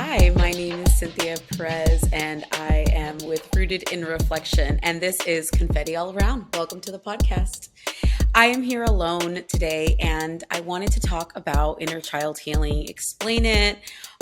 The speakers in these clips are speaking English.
Hi, my name is Cynthia Perez, and I am with Rooted in Reflection, and this is Confetti All Around. Welcome to the podcast. I am here alone today, and I wanted to talk about inner child healing, explain it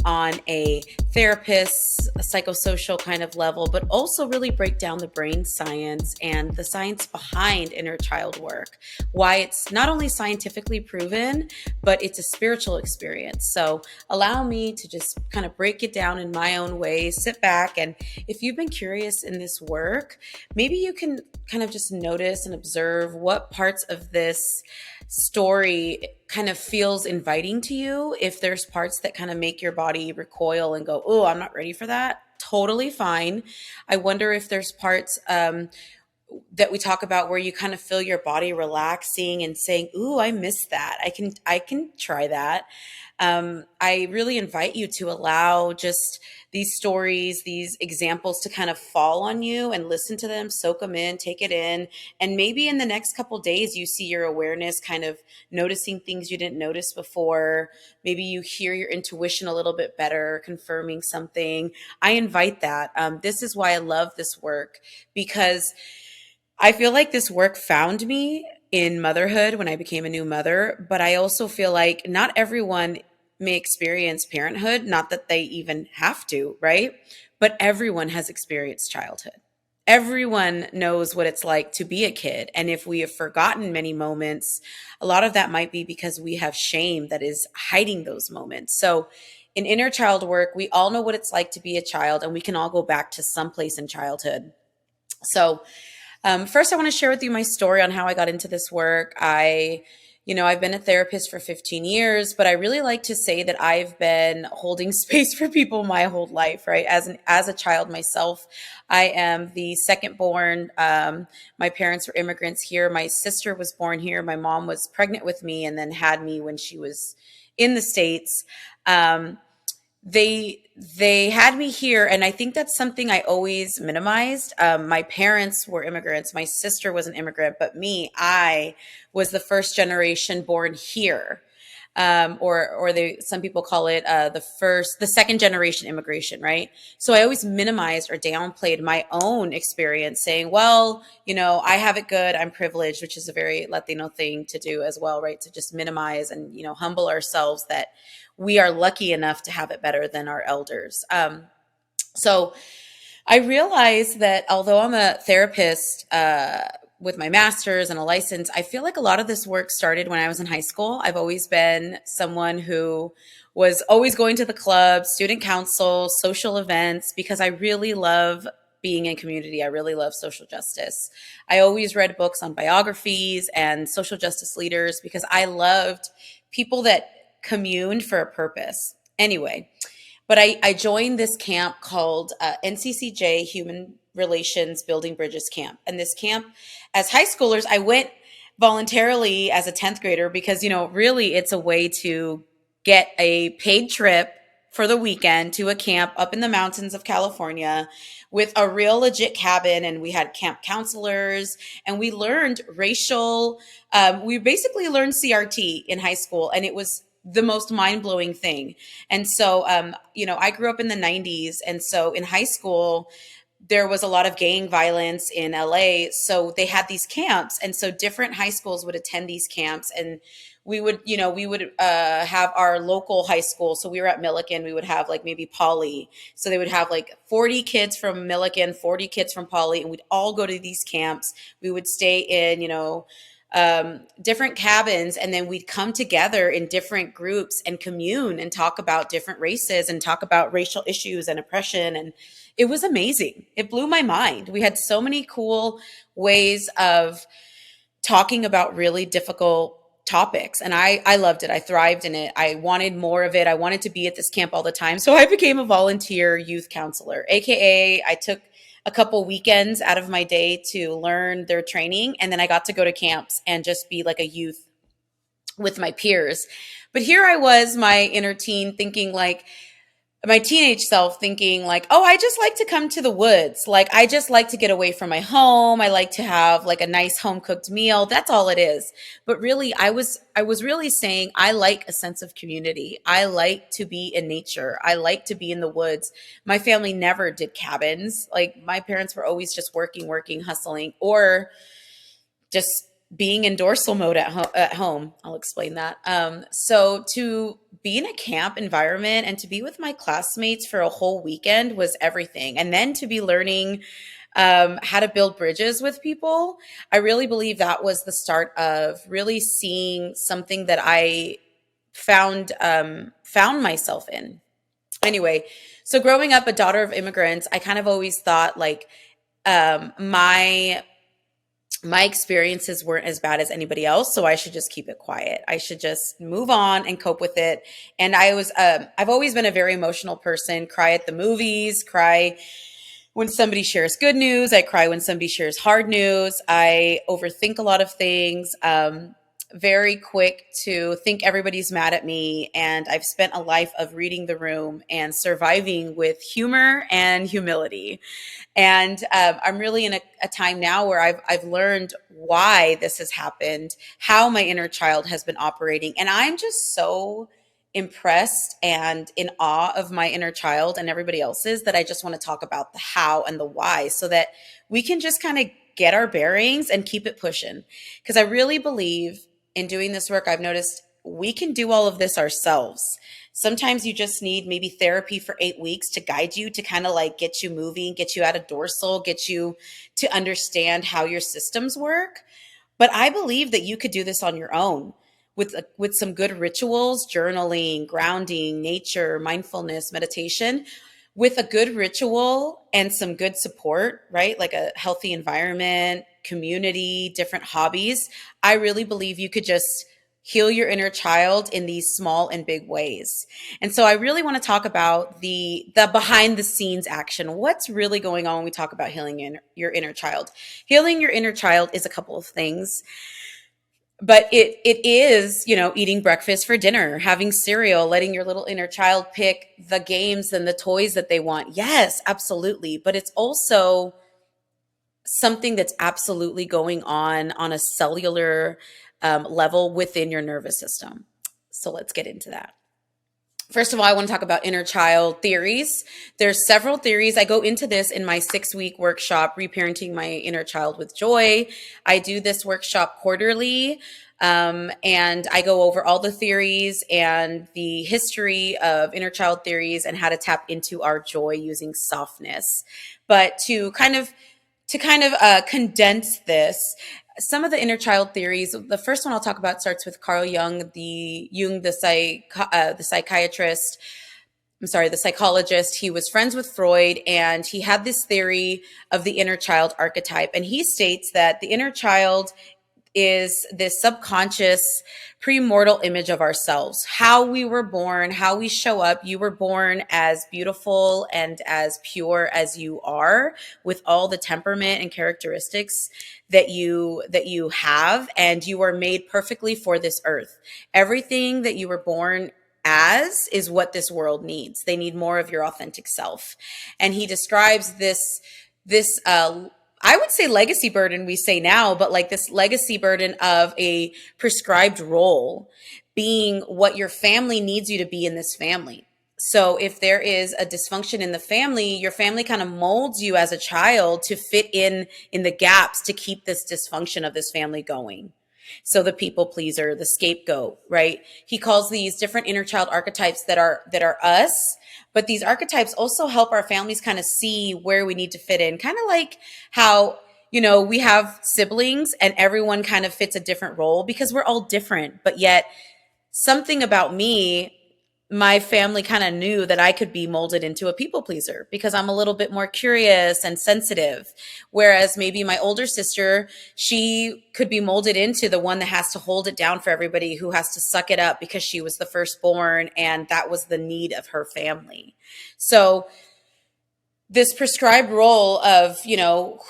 on a therapist, a psychosocial kind of level, but also really break down the brain science and the science behind inner child work, why it's not only scientifically proven, but it's a spiritual experience. So allow me to just kind of break it down in my own way, sit back, and if you've been curious in this work, maybe you can kind of just notice and observe what parts of this story kind of feels inviting to you. If there's parts that kind of make your body recoil and go, oh, I'm not ready for that, totally fine. I wonder if there's parts that we talk about where you kind of feel your body relaxing and saying, ooh, I missed that. I can try that. I really invite you to allow just these stories, these examples to kind of fall on you and listen to them, soak them in, take it in. And maybe in the next couple days, you see your awareness kind of noticing things you didn't notice before. Maybe you hear your intuition a little bit better, confirming something. I invite that. This is why I love this work, because I feel like this work found me in motherhood when I became a new mother, but I also feel like not everyone may experience parenthood, not that they even have to, right? But everyone has experienced childhood. Everyone knows what it's like to be a kid. And if we have forgotten many moments, a lot of that might be because we have shame that is hiding those moments. So in inner child work, we all know what it's like to be a child, and we can all go back to some place in childhood. So first, I want to share with you my story on how I got into this work. I've been a therapist for 15 years, but I really like to say that I've been holding space for people my whole life, right? As a child myself, I am the second born. My parents were immigrants here. My sister was born here. My mom was pregnant with me and then had me when she was in the States. They had me here, and I think that's something I always minimized. My parents were immigrants. My sister was an immigrant, but I was the first generation born here. Some people call it the second generation immigration, right? So I always minimized or downplayed my own experience, saying, well, I have it good. I'm privileged, which is a very Latino thing to do as well, right? To just minimize and, humble ourselves that we are lucky enough to have it better than our elders. So I realized that although I'm a therapist, with my master's and a license, I feel like a lot of this work started when I was in high school. I've always been someone who was always going to the club, student council, social events, because I really love being in community. I really love social justice. I always read books on biographies and social justice leaders because I loved people that communed for a purpose. Anyway, but I joined this camp called NCCJ, Human Relations Building Bridges Camp. And this camp, as high schoolers, I went voluntarily as a 10th grader because, really it's a way to get a paid trip for the weekend to a camp up in the mountains of California with a real legit cabin. And we had camp counselors, and we learned we basically learned CRT in high school, and it was the most mind-blowing thing. And so, I grew up in the 90s. And so in high school, there was a lot of gang violence in LA. So they had these camps. And so different high schools would attend these camps, and we would have our local high school. So we were at Millikan. We would have like maybe Poly. So they would have like 40 kids from Millikan, 40 kids from Poly, and we'd all go to these camps. We would stay in, different cabins, and then we'd come together in different groups and commune and talk about different races and talk about racial issues and oppression. And it was amazing. It blew my mind. We had so many cool ways of talking about really difficult topics. And I loved it. I thrived in it. I wanted more of it. I wanted to be at this camp all the time. So I became a volunteer youth counselor, AKA I took a couple weekends out of my day to learn their training. And then I got to go to camps and just be like a youth with my peers. But here I was, my inner teen, thinking like, my teenage self thinking like, oh, I just like to come to the woods. Like, I just like to get away from my home. I like to have like a nice home cooked meal. That's all it is. But really, I was really saying I like a sense of community. I like to be in nature. I like to be in the woods. My family never did cabins. Like, my parents were always just working, working, hustling, or just being in dorsal mode at home. I'll explain that. So to be in a camp environment and to be with my classmates for a whole weekend was everything. And then to be learning how to build bridges with people, I really believe that was the start of really seeing something that I found myself in. Anyway, so growing up a daughter of immigrants, I kind of always thought like my experiences weren't as bad as anybody else, so I should just keep it quiet. I should just move on and cope with it. And I've always been a very emotional person. Cry at the movies, cry when somebody shares good news. I cry when somebody shares hard news. I overthink a lot of things. Very quick to think everybody's mad at me. And I've spent a life of reading the room and surviving with humor and humility. And I'm really in a time now where I've learned why this has happened, how my inner child has been operating. And I'm just so impressed and in awe of my inner child and everybody else's that I just want to talk about the how and the why so that we can just kind of get our bearings and keep it pushing. Because I really believe in doing this work, I've noticed we can do all of this ourselves. Sometimes you just need maybe therapy for 8 weeks to guide you, to kind of like get you moving, get you out of dorsal, get you to understand how your systems work. But I believe that you could do this on your own with some good rituals, journaling, grounding, nature, mindfulness, meditation. With a good ritual and some good support, right? Like a healthy environment, community, different hobbies. I really believe you could just heal your inner child in these small and big ways. And so I really want to talk about the behind the scenes action. What's really going on when we talk about healing your inner child? Healing your inner child is a couple of things, but it is, eating breakfast for dinner, having cereal, letting your little inner child pick the games and the toys that they want. Yes, absolutely. But it's also something that's absolutely going on a cellular level within your nervous system. So let's get into that. First of all, I want to talk about inner child theories. There's several theories. I go into this in my 6-week workshop, Reparenting My Inner Child with Joy. I do this workshop quarterly, and I go over all the theories and the history of inner child theories and how to tap into our joy using softness. But to kind of condense this, some of the inner child theories. The first one I'll talk about starts with Carl Jung, the psychiatrist. I'm sorry, the psychologist. He was friends with Freud, and he had this theory of the inner child archetype. And he states that the inner child is this subconscious premortal image of ourselves, how we were born, how we show up. You were born as beautiful and as pure as you are, with all the temperament and characteristics that you have, and you are made perfectly for this earth. Everything that you were born as is what this world needs. They need more of your authentic self. And he describes this I would say legacy burden, we say now, but like this legacy burden of a prescribed role being what your family needs you to be in this family. So if there is a dysfunction in the family, your family kind of molds you as a child to fit in the gaps to keep this dysfunction of this family going. So the people pleaser, the scapegoat, right? He calls these different inner child archetypes that are us, but these archetypes also help our families kind of see where we need to fit in. Kind of like how, we have siblings and everyone kind of fits a different role because we're all different, but yet something about me, my family kind of knew that I could be molded into a people pleaser because I'm a little bit more curious and sensitive. Whereas maybe my older sister, she could be molded into the one that has to hold it down for everybody, who has to suck it up because she was the firstborn and that was the need of her family. So this prescribed role of,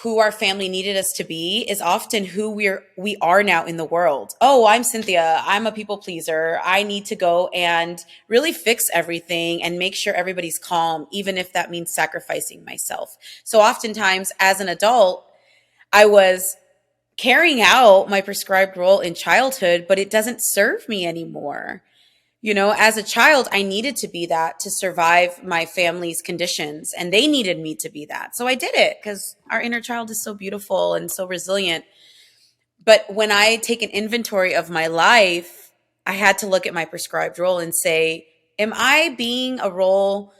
who our family needed us to be is often who we are now in the world. Oh, I'm Cynthia. I'm a people pleaser. I need to go and really fix everything and make sure everybody's calm, even if that means sacrificing myself. So oftentimes as an adult, I was carrying out my prescribed role in childhood, but it doesn't serve me anymore. As a child, I needed to be that to survive my family's conditions, and they needed me to be that. So I did it because our inner child is so beautiful and so resilient. But when I take an inventory of my life, I had to look at my prescribed role and say, am I being a role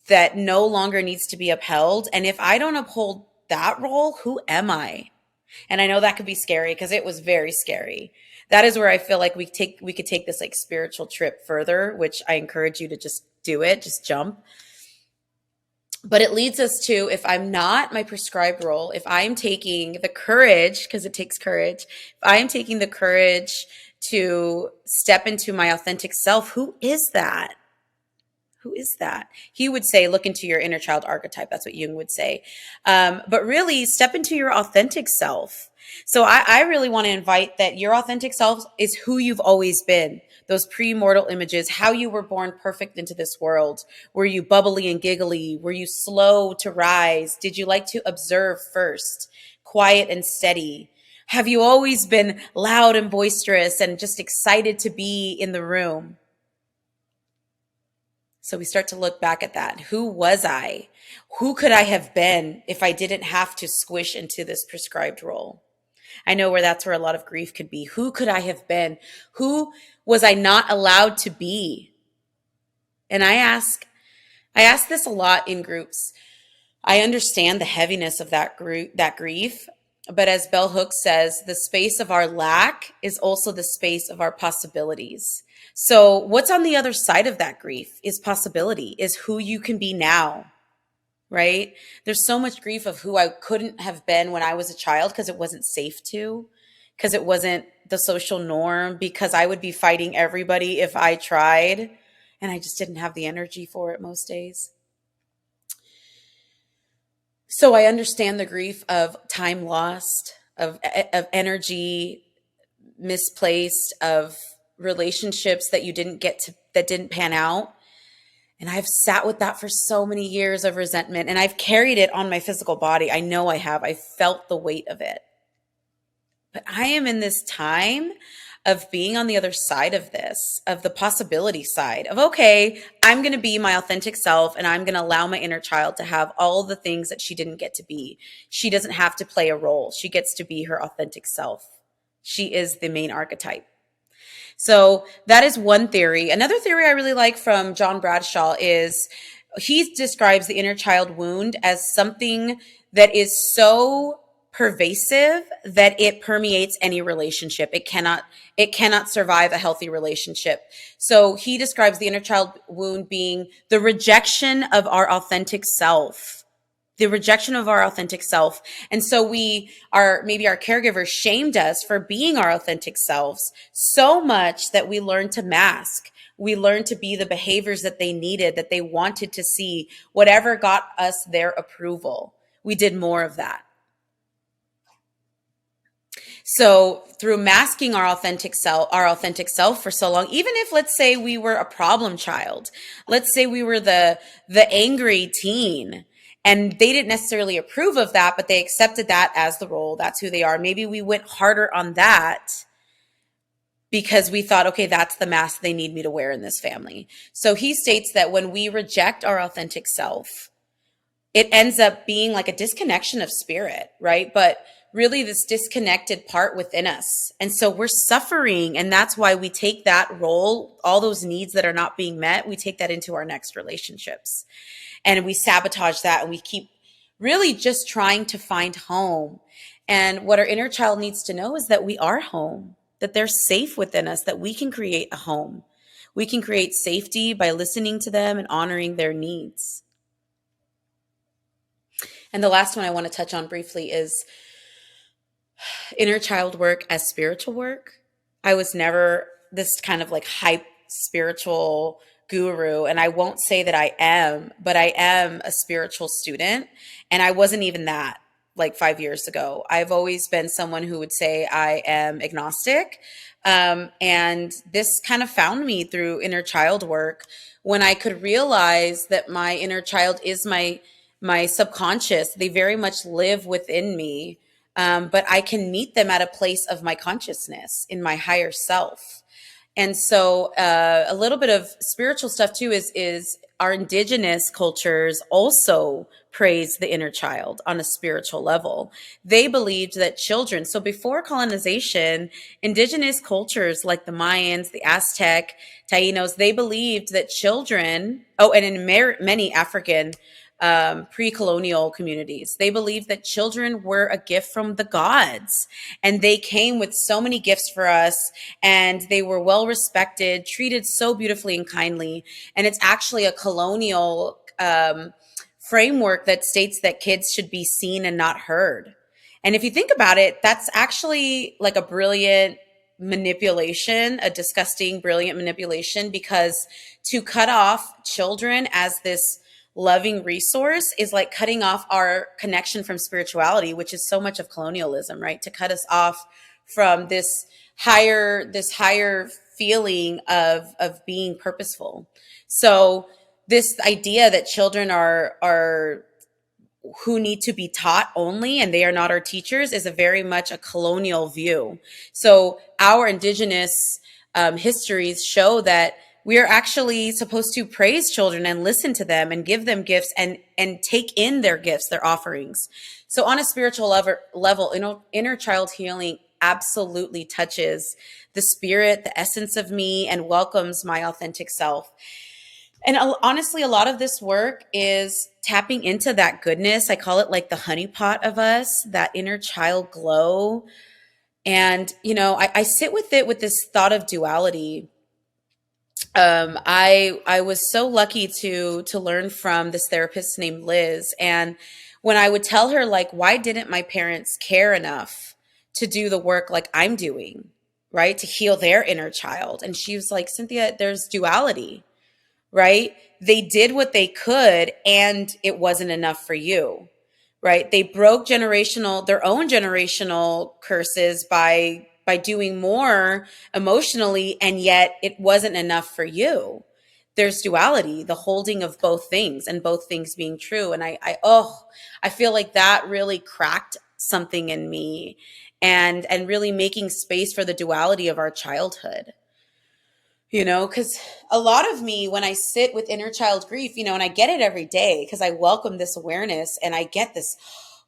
that no longer needs to be upheld? And if I don't uphold that role, who am I? And I know that could be scary because it was very scary. That is where I feel like we could take this like spiritual trip further, which I encourage you to just do it, just jump. But it leads us to, if I'm not my prescribed role, if I'm taking the courage, because it takes courage, if I am taking the courage to step into my authentic self, who is that? Who is that? He would say, look into your inner child archetype. That's what Jung would say. But really, step into your authentic self. So I really want to invite that your authentic self is who you've always been. Those pre-mortal images, how you were born perfect into this world. Were you bubbly and giggly? Were you slow to rise? Did you like to observe first? Quiet and steady? Have you always been loud and boisterous and just excited to be in the room? So we start to look back at that. Who was I? Who could I have been if I didn't have to squish into this prescribed role? I know that's where a lot of grief could be. Who could I have been? Who was I not allowed to be? And I ask this a lot in groups. I understand the heaviness of that grief, but as Bell Hooks says, the space of our lack is also the space of our possibilities. So what's on the other side of that grief is possibility, is who you can be now, right? There's so much grief of who I couldn't have been when I was a child because it wasn't safe to, because it wasn't the social norm, because I would be fighting everybody if I tried, and I just didn't have the energy for it most days. So I understand the grief of time lost, of energy misplaced, of relationships that you didn't get to, that didn't pan out. And I've sat with that for so many years of resentment, and I've carried it on my physical body. I know I have. I felt the weight of it. But I am in this time of being on the other side of this, of the possibility side of, okay, I'm going to be my authentic self, and I'm going to allow my inner child to have all the things that she didn't get to be. She doesn't have to play a role. She gets to be her authentic self. She is the main archetype. So that is one theory. Another theory I really like from John Bradshaw is he describes the inner child wound as something that is so pervasive that it permeates any relationship. It cannot survive a healthy relationship. So he describes the inner child wound being the rejection of our authentic self. The rejection of our authentic self. And so maybe our caregivers shamed us for being our authentic selves so much that we learned to mask. We learned to be the behaviors that they needed, that they wanted to see, whatever got us their approval. We did more of that. So through masking our authentic self for so long, even if, let's say, we were a problem child, let's say we were the angry teen, and they didn't necessarily approve of that, but they accepted that as the role. That's who they are. Maybe we went harder on that because we thought, okay, that's the mask they need me to wear in this family. So he states that when we reject our authentic self, it ends up being like a disconnection of spirit, right? But really this disconnected part within us. And so we're suffering. And that's why we take that role, all those needs that are not being met, we take that into our next relationships. And we sabotage that, and we keep really just trying to find home. And what our inner child needs to know is that we are home, that they're safe within us, that we can create a home. We can create safety by listening to them and honoring their needs. And the last one I want to touch on briefly is inner child work as spiritual work. I was never this kind of like hype spiritual guru, and I won't say that I am, but I am a spiritual student. And I wasn't even that like 5 years ago. I've always been someone who would say I am agnostic. And this kind of found me through inner child work when I could realize that my inner child is my subconscious. They very much live within me, but I can meet them at a place of my consciousness in my higher self. And so a little bit of spiritual stuff too is our indigenous cultures also praise the inner child on a spiritual level. They believed that children, so before colonization, indigenous cultures like the Mayans, the Aztec, Tainos, they believed that children, oh, and in many African pre-colonial communities, they believed that children were a gift from the gods, and they came with so many gifts for us, and they were well respected, treated so beautifully and kindly. And it's actually a colonial framework that states that kids should be seen and not heard. And if you think about it, that's actually like a brilliant manipulation, a disgusting, brilliant manipulation, because to cut off children as this loving resource is like cutting off our connection from spirituality, which is so much of colonialism, right? To cut us off from this higher feeling of being purposeful. So this idea that children are who need to be taught only and they are not our teachers is a very much a colonial view. So our indigenous histories show that we are actually supposed to praise children and listen to them and give them gifts and take in their gifts, their offerings. So on a spiritual level, inner child healing absolutely touches the spirit, the essence of me, and welcomes my authentic self. And honestly, a lot of this work is tapping into that goodness. I call it like the honeypot of us, that inner child glow. And, I sit with it with this thought of duality. I was so lucky to learn from this therapist named Liz. And when I would tell her, like, why didn't my parents care enough to do the work like I'm doing, right? To heal their inner child. And she was like, Cynthia, there's duality, right? They did what they could and it wasn't enough for you, right? They broke their own generational curses by doing more emotionally, and yet it wasn't enough for you. There's duality, the holding of both things and both things being true. And I feel like that really cracked something in me, and really making space for the duality of our childhood. Because a lot of me, when I sit with inner child grief, and I get it every day because I welcome this awareness and I get this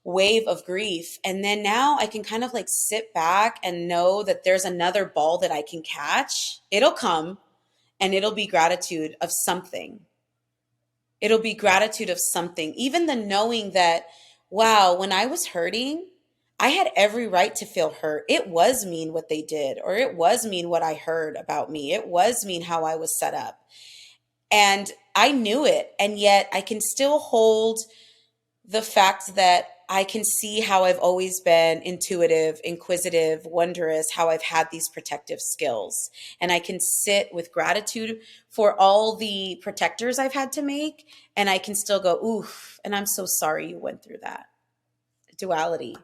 wave of grief. And then now I can kind of like sit back and know that there's another ball that I can catch. It'll come, and it'll be gratitude of something. It'll be gratitude of something. Even the knowing that, wow, when I was hurting, I had every right to feel hurt. It was mean what they did, or it was mean what I heard about me. It was mean how I was set up. And I knew it. And yet I can still hold the fact that I can see how I've always been intuitive, inquisitive, wondrous, how I've had these protective skills. And I can sit with gratitude for all the protectors I've had to make. And I can still go, oof, and I'm so sorry you went through that. Duality.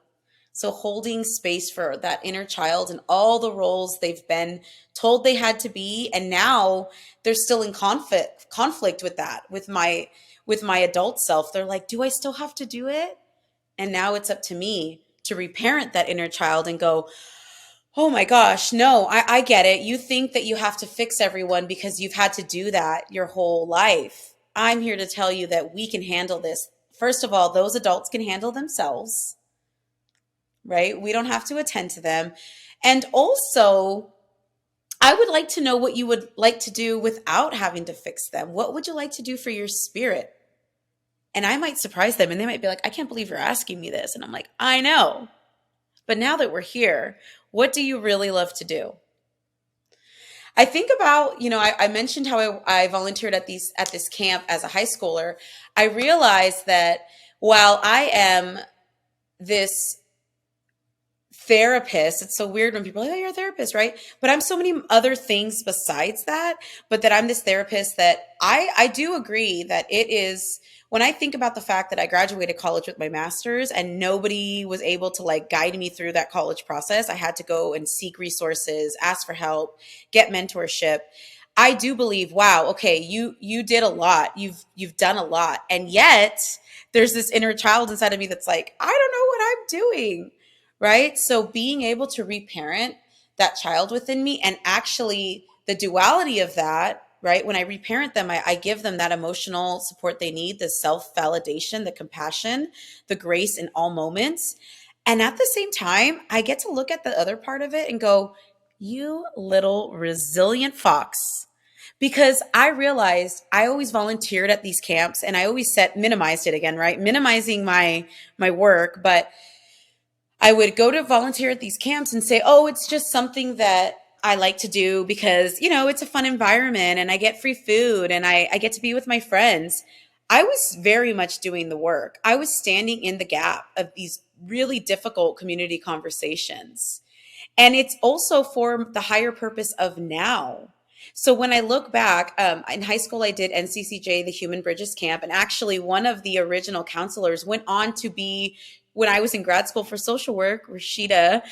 So holding space for that inner child and all the roles they've been told they had to be, and now they're still in conflict with that, with my adult self. They're like, do I still have to do it? And now it's up to me to reparent that inner child and go, oh my gosh, no, I get it. You think that you have to fix everyone because you've had to do that your whole life. I'm here to tell you that we can handle this. First of all, those adults can handle themselves, right? We don't have to attend to them. And also, I would like to know what you would like to do without having to fix them. What would you like to do for your spirit? And I might surprise them and they might be like, I can't believe you're asking me this. And I'm like, I know. But now that we're here, what do you really love to do? I think about, I mentioned how I volunteered at this camp as a high schooler. I realized that while I am this therapist. It's so weird when people are like, oh, you're a therapist, right? But I'm so many other things besides that. But that I'm this therapist that I do agree that it is, when I think about the fact that I graduated college with my master's and nobody was able to like guide me through that college process, I had to go and seek resources, ask for help, get mentorship. I do believe, wow, okay, you did a lot. You've done a lot. And yet there's this inner child inside of me that's like, I don't know what I'm doing. Right? So being able to reparent that child within me, and actually the duality of that, right? When I reparent them, I give them that emotional support they need, the self-validation, the compassion, the grace in all moments. And at the same time, I get to look at the other part of it and go, you little resilient fox. Because I realized I always volunteered at these camps and I always minimized it again, right? Minimizing my work, but I would go to volunteer at these camps and say, oh, it's just something that I like to do because, it's a fun environment and I get free food and I get to be with my friends. I was very much doing the work. I was standing in the gap of these really difficult community conversations. And it's also for the higher purpose of now. So when I look back, in high school, I did NCCJ, the Human Bridges Camp. And actually, one of the original counselors went on to be, when I was in grad school for social work, Rashida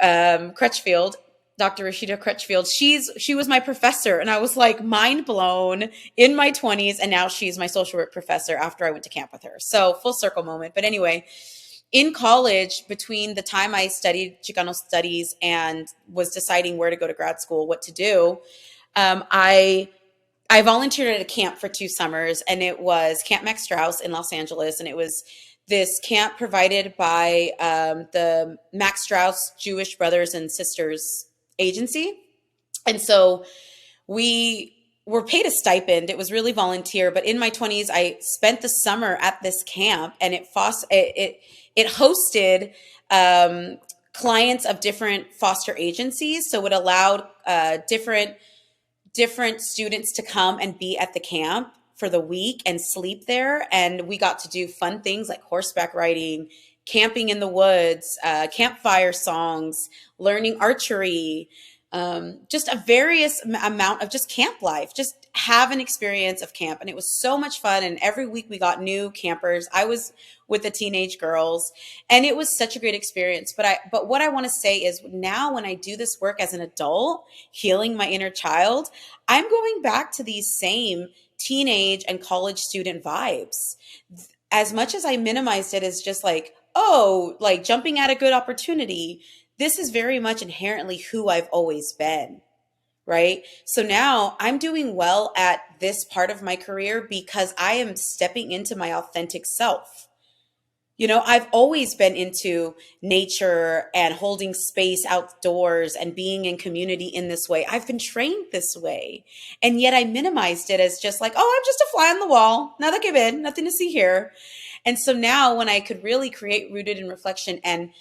Crutchfield, Dr. Rashida Crutchfield, she was my professor. And I was like mind blown in my 20s. And now she's my social work professor after I went to camp with her. So full circle moment. But anyway, in college, between the time I studied Chicano studies and was deciding where to go to grad school, what to do, I volunteered at a camp for 2 summers, and it was Camp Max Strauss in Los Angeles, and it was this camp provided by the Max Strauss Jewish Brothers and Sisters Agency, and so we were paid a stipend. It was really volunteer, but in my 20s, I spent the summer at this camp, and it hosted clients of different foster agencies, so it allowed different students to come and be at the camp for the week and sleep there. And we got to do fun things like horseback riding, camping in the woods, campfire songs, learning archery, just a various amount of just camp life, just have an experience of camp. And it was so much fun. And every week we got new campers. I was with the teenage girls, and it was such a great experience. But what I want to say is, now when I do this work as an adult, healing my inner child, I'm going back to these same teenage and college student vibes. As much as I minimized it as just like, oh, like jumping at a good opportunity, this is very much inherently who I've always been. Right. So now I'm doing well at this part of my career because I am stepping into my authentic self. I've always been into nature and holding space outdoors and being in community in this way. I've been trained this way. And yet I minimized it as just like, oh, I'm just a fly on the wall. Nada que ver, nothing to see here. And so now when I could really create rooted in reflection and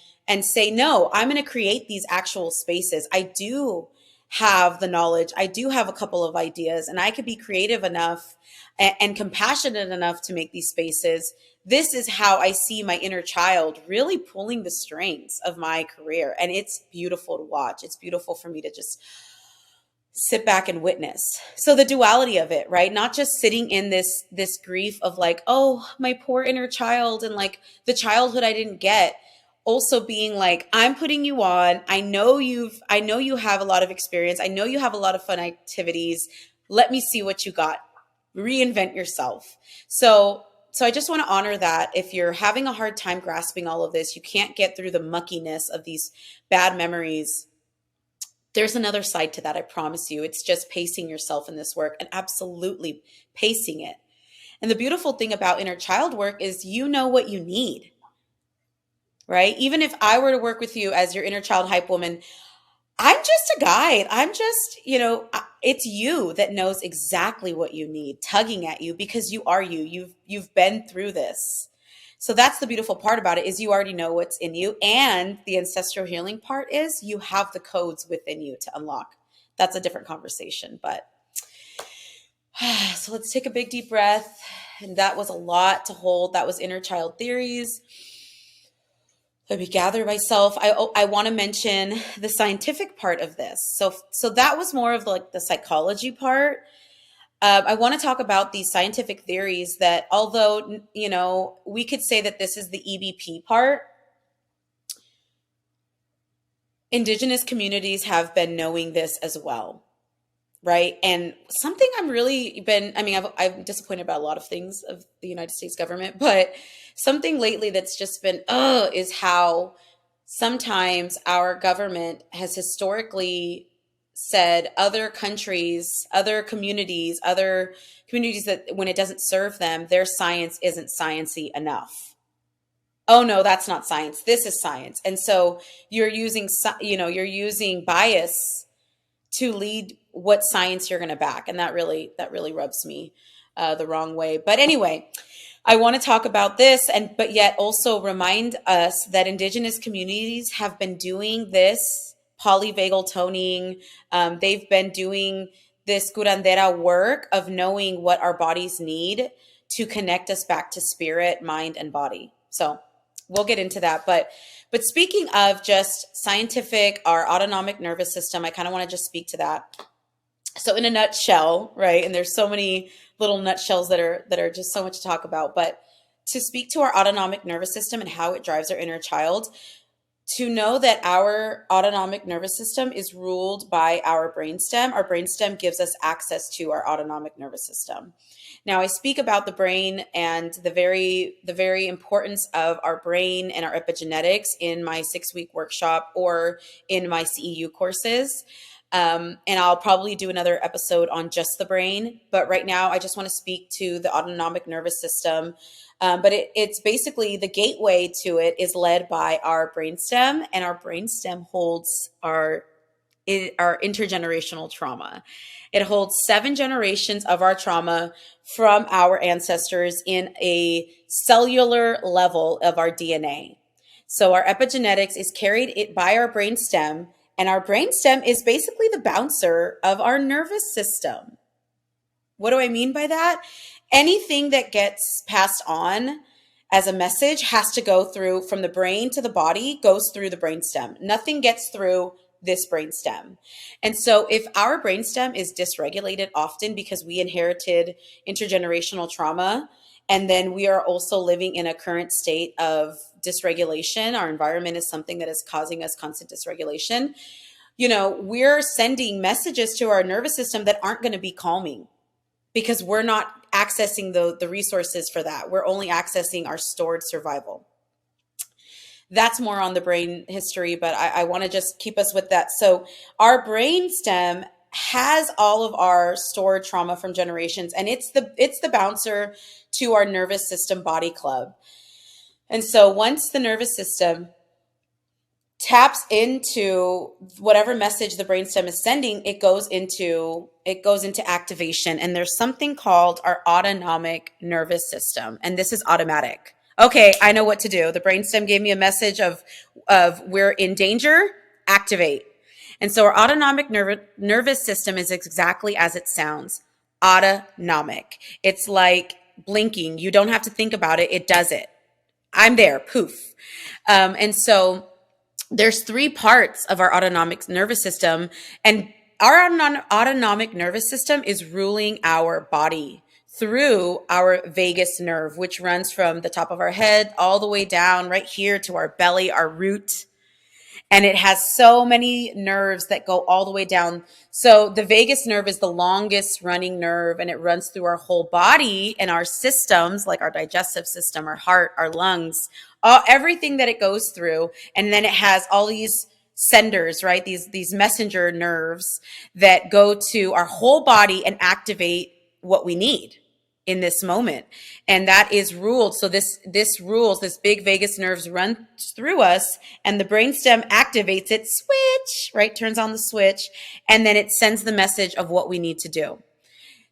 say, no, I'm going to create these actual spaces. I do have the knowledge. I do have a couple of ideas, and I could be creative enough and compassionate enough to make these spaces. This is how I see my inner child really pulling the strings of my career. And it's beautiful to watch. It's beautiful for me to just sit back and witness. So the duality of it, right? Not just sitting in this grief of like, oh, my poor inner child and like the childhood I didn't get. Also being like, I'm putting you on. I know you have a lot of experience. I know you have a lot of fun activities. Let me see what you got. Reinvent yourself. So I just want to honor that. If you're having a hard time grasping all of this, you can't get through the muckiness of these bad memories. There's another side to that, I promise you. It's just pacing yourself in this work, and absolutely pacing it. And the beautiful thing about inner child work is you know what you need, right? Even if I were to work with you as your inner child hype woman, I'm just a guide. I'm just, it's you that knows exactly what you need, tugging at you because you are you. You've been through this. So that's the beautiful part about it, is you already know what's in you. And the ancestral healing part is you have the codes within you to unlock. That's a different conversation. But so let's take a big deep breath. And that was a lot to hold. That was inner child theories. let me gather myself. I want to mention the scientific part of this. So that was more of like the psychology part. I want to talk about these scientific theories that, although, we could say that this is the EBP part, indigenous communities have been knowing this as well. Right. And something I'm really been, I mean, I'm disappointed about a lot of things of the United States government, but something lately that's just been, is how sometimes our government has historically said other communities that when it doesn't serve them, their science isn't sciencey enough. Oh no, that's not science. This is science. And so you're using bias to lead what science you're going to back, and that really rubs me the wrong way. But anyway, I want to talk about this, but yet also remind us that indigenous communities have been doing this polyvagal toning. They've been doing this curandera work of knowing what our bodies need to connect us back to spirit, mind, and body. So we'll get into that. But speaking of just scientific, our autonomic nervous system, I kind of want to just speak to that. So in a nutshell, right? And there's so many little nutshells that are just so much to talk about. But to speak to our autonomic nervous system and how it drives our inner child, to know that our autonomic nervous system is ruled by our brainstem. Our brainstem gives us access to our autonomic nervous system. Now, I speak about the brain and the very importance of our brain and our epigenetics in my 6-week workshop or in my CEU courses. And I'll probably do another episode on just the brain. But right now, I just want to speak to the autonomic nervous system. But it's basically the gateway to it is led by our brainstem, and our brainstem holds our intergenerational trauma. It holds 7 generations of our trauma from our ancestors in a cellular level of our DNA. So our epigenetics is carried by our brainstem, and our brainstem is basically the bouncer of our nervous system. What do I mean by that? Anything that gets passed on as a message has to go through from the brain to the body, goes through the brainstem. Nothing gets through this brainstem. And so if our brainstem is dysregulated often because we inherited intergenerational trauma, and then we are also living in a current state of dysregulation, our environment is something that is causing us constant dysregulation, we're sending messages to our nervous system that aren't going to be calming because we're not accessing the resources for that. We're only accessing our stored survival. That's more on the brain history, but I want to just keep us with that. So our brain stem has all of our stored trauma from generations, and it's the bouncer to our nervous system body club. And so once the nervous system taps into whatever message the brainstem is sending, it goes into activation. And there's something called our autonomic nervous system, and this is automatic. Okay, I know what to do. The brainstem gave me a message of we're in danger, activate. And so our autonomic nervous system is exactly as it sounds, autonomic. It's like blinking. You don't have to think about it. It does it. I'm there, poof. And so there's 3 parts of our autonomic nervous system, and our autonomic nervous system is ruling our body through our vagus nerve, which runs from the top of our head all the way down right here to our belly, our root. And it has so many nerves that go all the way down. So the vagus nerve is the longest running nerve, and it runs through our whole body and our systems, like our digestive system, our heart, our lungs, everything that it goes through. And then it has all these senders, right? These messenger nerves that go to our whole body and activate what we need in this moment. And that is ruled. So this big vagus nerves run through us, and the brainstem activates it, switch, right? Turns on the switch, and then it sends the message of what we need to do.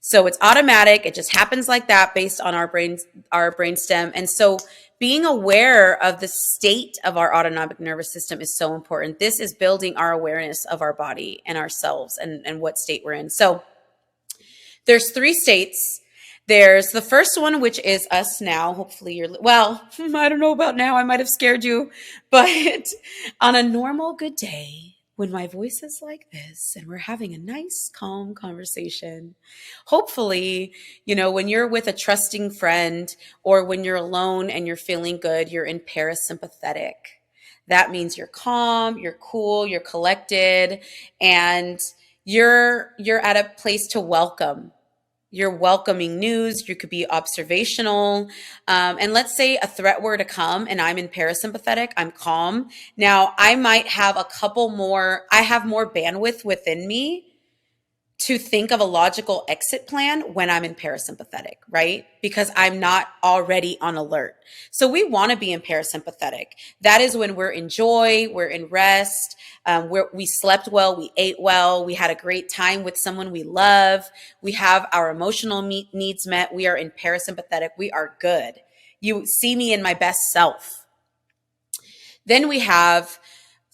So it's automatic. It just happens like that based on our brainstem. And so being aware of the state of our autonomic nervous system is so important. This is building our awareness of our body and ourselves and what state we're in. So there's 3 states There's the first one, which is us now. Hopefully well, I don't know about now. I might have scared you. But on a normal good day, when my voice is like this and we're having a nice, calm conversation, hopefully, when you're with a trusting friend or when you're alone and you're feeling good, you're in parasympathetic. That means you're calm, you're cool, you're collected, and you're at a place to welcome. You're welcoming news. You could be observational. And let's say a threat were to come and I'm in parasympathetic, I'm calm. Now, I might have I have more bandwidth within me to think of a logical exit plan when I'm in parasympathetic, right? Because I'm not already on alert. So we want to be in parasympathetic. That is when we're in joy, we're in rest, we slept well, we ate well, we had a great time with someone we love, we have our emotional needs met, we are in parasympathetic, we are good. You see me in my best self. Then we have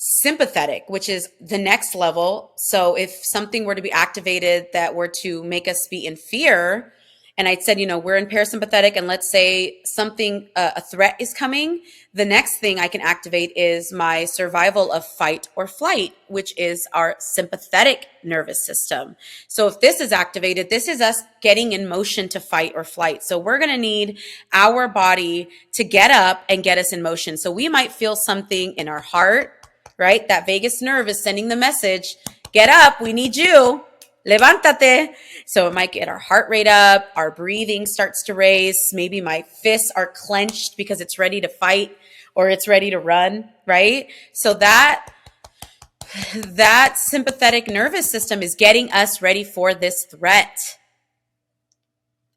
sympathetic, which is the next level. So if something were to be activated that were to make us be in fear, and I said, we're in parasympathetic, and let's say something, a threat is coming, the next thing I can activate is my survival of fight or flight, which is our sympathetic nervous system. So if this is activated, this is us getting in motion to fight or flight. So we're going to need our body to get up and get us in motion. So we might feel something in our heart, right? That vagus nerve is sending the message, get up, we need you, levántate. So it might get our heart rate up, our breathing starts to raise, maybe my fists are clenched because it's ready to fight or it's ready to run, right? So that sympathetic nervous system is getting us ready for this threat.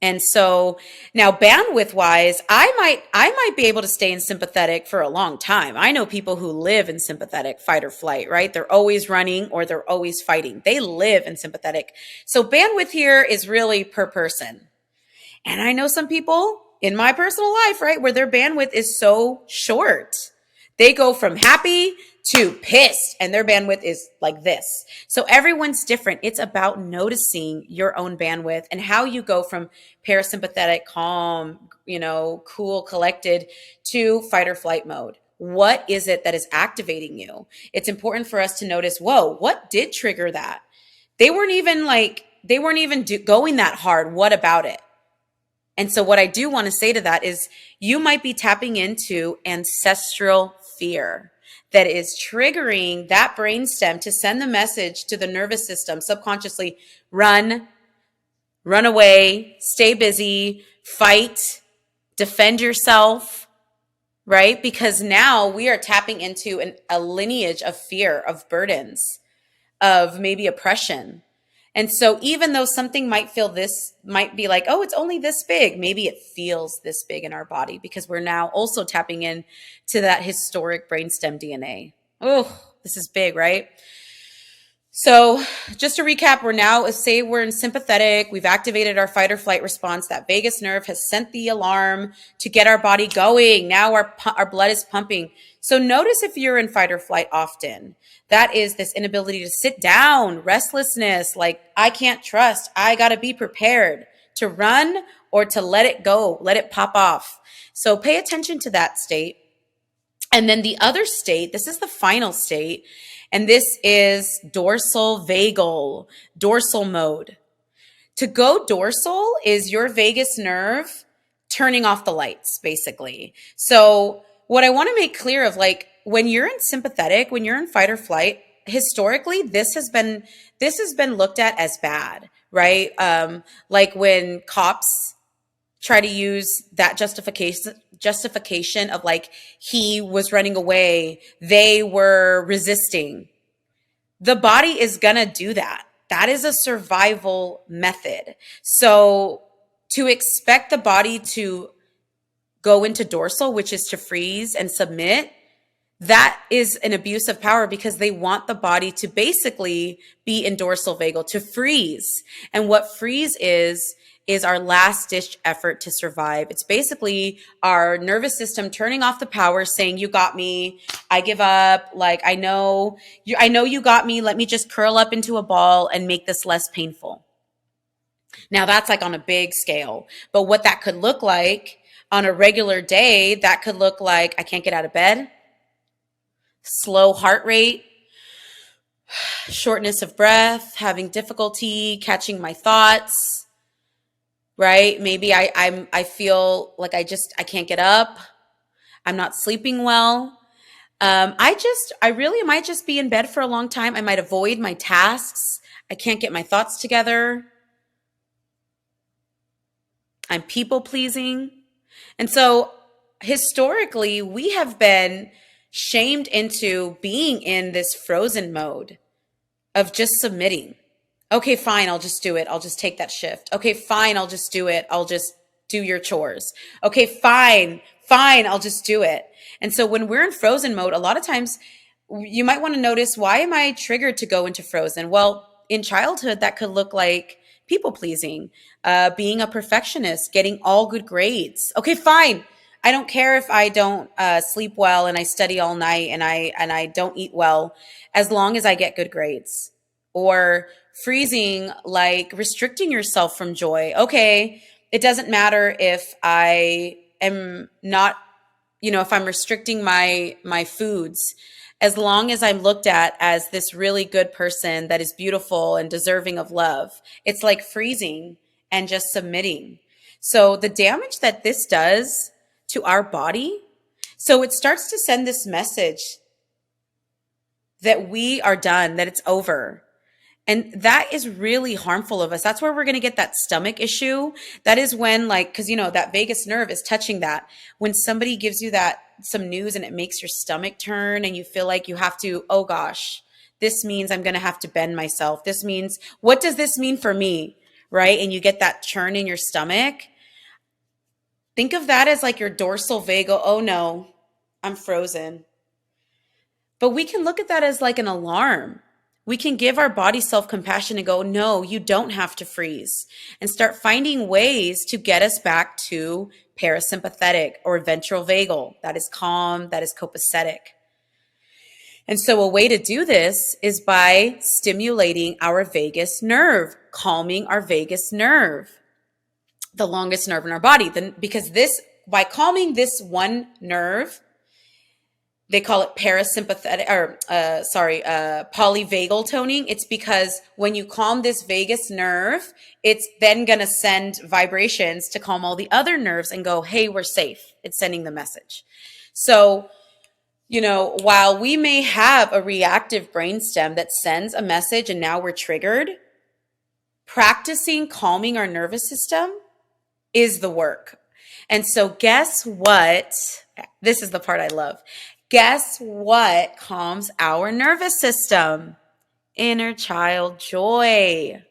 And so now bandwidth wise, I might be able to stay in sympathetic for a long time. I know people who live in sympathetic fight or flight, right? They're always running or they're always fighting. They live in sympathetic. So bandwidth here is really per person. And I know some people in my personal life, right, where their bandwidth is so short. They go from happy to pissed and their bandwidth is like this. So everyone's different. It's about noticing your own bandwidth and how you go from parasympathetic, calm, cool, collected to fight or flight mode. What is it that is activating you? It's important for us to notice, whoa, what did trigger that? They weren't even going that hard. What about it? And so what I do want to say to that is you might be tapping into ancestral fear that is triggering that brainstem to send the message to the nervous system subconsciously, run away, stay busy, fight, defend yourself, right? Because now we are tapping into a lineage of fear, of burdens, of maybe oppression. And so even though something might be like, oh, it's only this big, maybe it feels this big in our body because we're now also tapping in to that historic brainstem DNA. Oh, this is big, right? So just to recap, we're in sympathetic. We've activated our fight or flight response. That vagus nerve has sent the alarm to get our body going. Now our blood is pumping. So notice if you're in fight or flight often. That is this inability to sit down, restlessness, like I can't trust. I got to be prepared to run or to let it go, let it pop off. So pay attention to that state. And then the other state, this is the final state, and this is dorsal mode. To go dorsal is your vagus nerve turning off the lights, basically. So what I want to make clear of, like, when you're in sympathetic, when you're in fight or flight, historically, this has been looked at as bad, right? Like when cops try to use that justification of like, he was running away, they were resisting. The body is going to do that. That is a survival method. So to expect the body to go into dorsal, which is to freeze and submit, that is an abuse of power because they want the body to basically be in dorsal vagal, to freeze. And what freeze is our last ditch effort to survive. It's basically our nervous system turning off the power, saying, you got me, I give up, like, I know you got me, let me just curl up into a ball and make this less painful. Now that's like on a big scale. But what that could look like on a regular day, that could look like I can't get out of bed, slow heart rate, shortness of breath, having difficulty catching my thoughts, right? Maybe I feel like I can't get up. I'm not sleeping well. I really might just be in bed for a long time. I might avoid my tasks. I can't get my thoughts together. I'm people pleasing. And so historically, we have been shamed into being in this frozen mode of just submitting. Okay, fine, I'll just do it. I'll just take that shift. Okay, fine, I'll just do it. I'll just do your chores. Okay, fine, I'll just do it. And so when we're in frozen mode, a lot of times you might want to notice, why am I triggered to go into frozen? Well, in childhood, that could look like people pleasing, being a perfectionist, getting all good grades. Okay, fine. I don't care if I don't sleep well and I study all night and I don't eat well, as long as I get good grades. Or freezing, like restricting yourself from joy. Okay, it doesn't matter if I am not, if I'm restricting my foods, as long as I'm looked at as this really good person that is beautiful and deserving of love. It's like freezing and just submitting. So the damage that this does to our body, so it starts to send this message that we are done, that it's over. And that is really harmful of us. That's where we're going to get that stomach issue. That is when, like, because, that vagus nerve is touching that. When somebody gives you that, some news, and it makes your stomach turn and you feel like you have to, oh gosh, this means I'm going to have to bend myself. This means, what does this mean for me? Right? And you get that churn in your stomach. Think of that as like your dorsal vagal. Oh no, I'm frozen. But we can look at that as like an alarm. We can give our body self-compassion and go, no, you don't have to freeze, and start finding ways to get us back to parasympathetic or ventral vagal. That is calm, that is copacetic. And so a way to do this is by stimulating our vagus nerve, calming our vagus nerve, the longest nerve in our body. Then, because by calming this one nerve, they call it parasympathetic, or polyvagal toning. It's because when you calm this vagus nerve, it's then going to send vibrations to calm all the other nerves and go, hey, we're safe. It's sending the message. So, while we may have a reactive brainstem that sends a message and now we're triggered, practicing calming our nervous system is the work. And so guess what? This is the part I love. Guess what calms our nervous system? Inner child joy.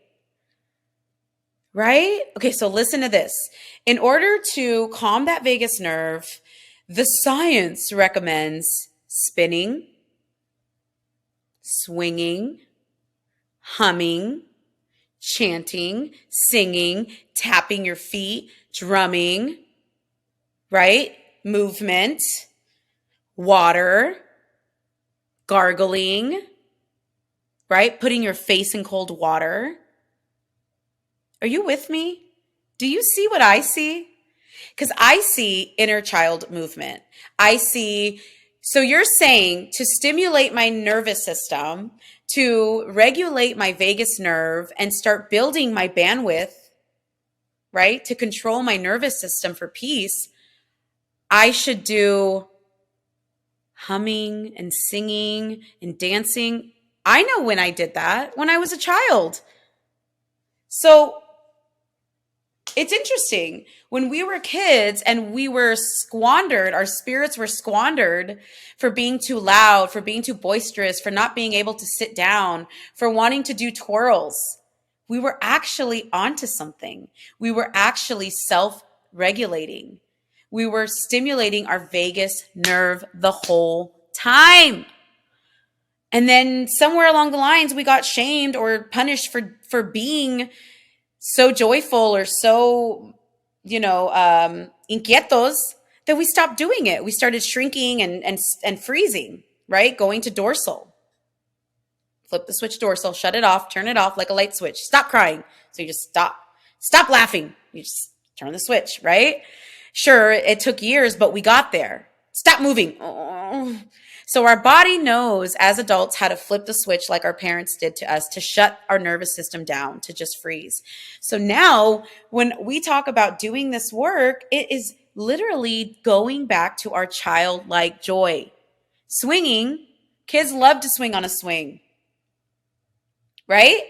Right? Okay, so listen to this. In order to calm that vagus nerve, the science recommends spinning, swinging, humming, chanting, singing, tapping your feet, drumming, right? Movement, water, gargling, right? Putting your face in cold water. Are you with me? Do you see what I see? Because I see inner child movement. So you're saying to stimulate my nervous system, to regulate my vagus nerve and start building my bandwidth, right? To control my nervous system for peace, I should do humming and singing and dancing. I know when I did that, when I was a child. So it's interesting. When we were kids and we were squandered, our spirits were squandered for being too loud, for being too boisterous, for not being able to sit down, for wanting to do twirls. We were actually onto something. We were actually self-regulating. We were stimulating our vagus nerve the whole time. And then somewhere along the lines, we got shamed or punished for being so joyful or so, inquietos, that we stopped doing it. We started shrinking and freezing, right? Going to dorsal. Flip the switch dorsal, shut it off, turn it off like a light switch. Stop crying. So you just stop. Stop laughing. You just turn the switch, right? Sure, it took years, but we got there. Stop moving. Oh. So our body knows as adults how to flip the switch like our parents did to us to shut our nervous system down, to just freeze. So now when we talk about doing this work, it is literally going back to our childlike joy. Swinging, kids love to swing on a swing, right?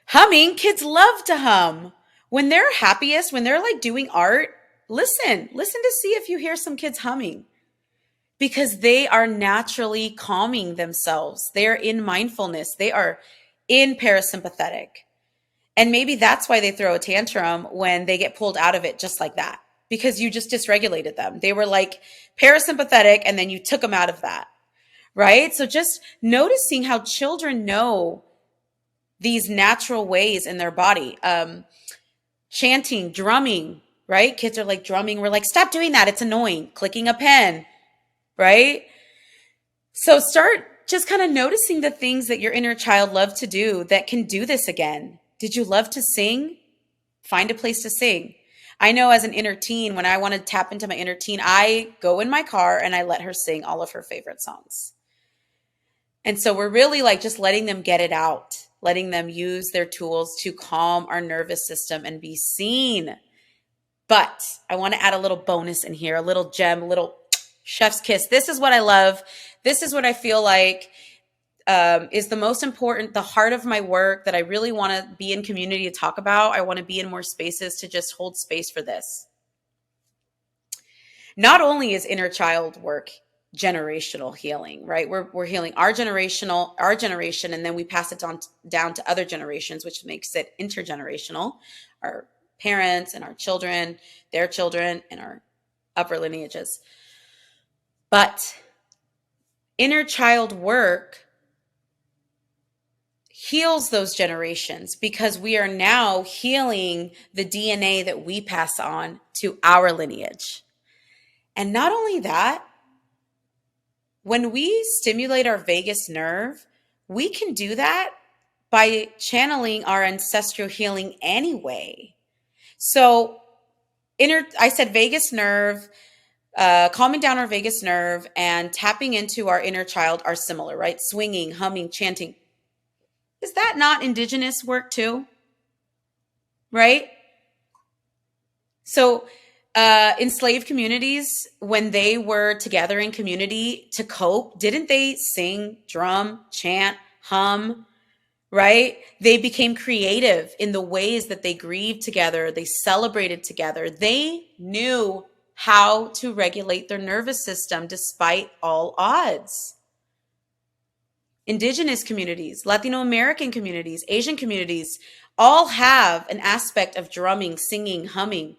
Humming, kids love to hum. When they're happiest, when they're like doing art, listen to see if you hear some kids humming because they are naturally calming themselves. They're in mindfulness. They are in parasympathetic. And maybe that's why they throw a tantrum when they get pulled out of it just like that, because you just dysregulated them. They were like parasympathetic and then you took them out of that, right? So just noticing how children know these natural ways in their body. Chanting, drumming, right? Kids are like drumming. We're like, stop doing that. It's annoying. Clicking a pen, right? So start just kind of noticing the things that your inner child loved to do that can do this again. Did you love to sing? Find a place to sing. I know as an inner teen, when I want to tap into my inner teen, I go in my car and I let her sing all of her favorite songs. And so we're really like just letting them get it out, letting them use their tools to calm our nervous system and be seen. But I want to add a little bonus in here, a little gem, a little chef's kiss. This is what I love. This is what I feel like is the most important, the heart of my work that I really want to be in community to talk about. I want to be in more spaces to just hold space for this. Not only is inner child work generational healing, right? We're healing our generation, and then we pass it down to other generations, which makes it intergenerational. Our parents and our children, their children, and our upper lineages. But inner child work heals those generations because we are now healing the DNA that we pass on to our lineage. And not only that, when we stimulate our vagus nerve, we can do that by channeling our ancestral healing anyway. So I said vagus nerve, calming down our vagus nerve and tapping into our inner child are similar, right? Swinging, humming, chanting. Is that not indigenous work too? Right? So enslaved communities, when they were together in community to cope, didn't they sing, drum, chant, hum, right? They became creative in the ways that they grieved together. They celebrated together. They knew how to regulate their nervous system despite all odds. Indigenous communities, Latino American communities, Asian communities all have an aspect of drumming, singing, humming.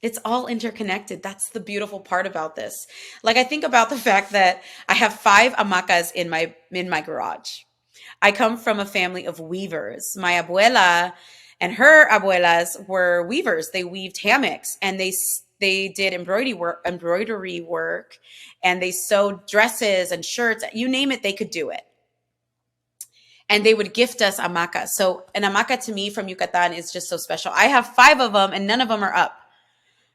It's all interconnected. That's the beautiful part about this. Like I think about the fact that I have 5 hamacas in my garage. I come from a family of weavers. My abuela and her abuelas were weavers. They weaved hammocks and they did embroidery work, and they sewed dresses and shirts. You name it, they could do it. And they would gift us hamacas. So an hamaca to me from Yucatan is just so special. I have 5 of them and none of them are up,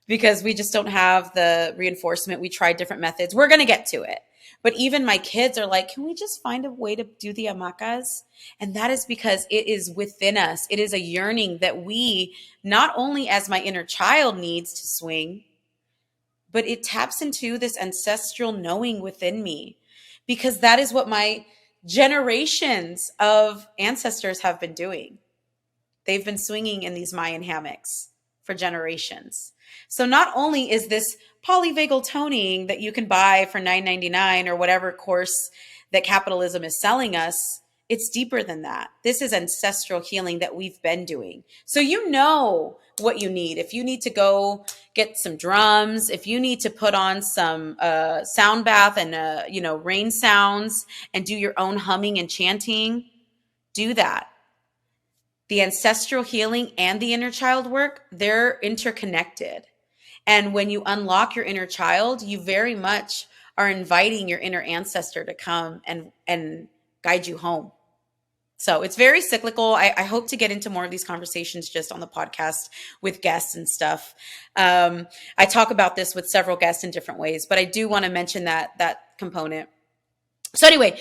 because we just don't have the reinforcement. We tried different methods. We're going to get to it. But even my kids are like, can we just find a way to do the hamacas? And that is because it is within us. It is a yearning that we, not only as my inner child needs to swing, but it taps into this ancestral knowing within me, because that is what my generations of ancestors have been doing. They've been swinging in these Mayan hammocks for generations. So not only is this polyvagal toning that you can buy for $9.99 or whatever course that capitalism is selling us, it's deeper than that. This is ancestral healing that we've been doing. So you know what you need. If you need to go get some drums, if you need to put on some sound bath and rain sounds and do your own humming and chanting, do that. The ancestral healing and the inner child work, they're interconnected. And when you unlock your inner child, you very much are inviting your inner ancestor to come and guide you home. So it's very cyclical. I hope to get into more of these conversations just on the podcast with guests and stuff. I talk about this with several guests in different ways, but I do want to mention that component. So anyway,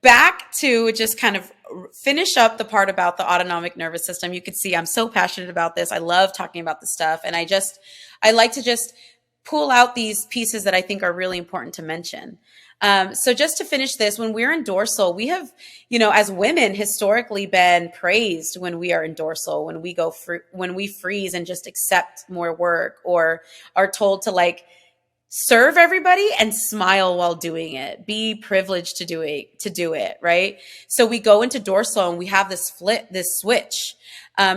back to just kind of finish up the part about the autonomic nervous system. You can see I'm so passionate about this. I love talking about this stuff. And I like to just pull out these pieces that I think are really important to mention. So just to finish this, when we're in dorsal, we have, as women historically been praised when we are in dorsal, when we when we freeze and just accept more work, or are told to like serve everybody and smile while doing it, be privileged to do it, right? So we go into dorsal and we have this switch.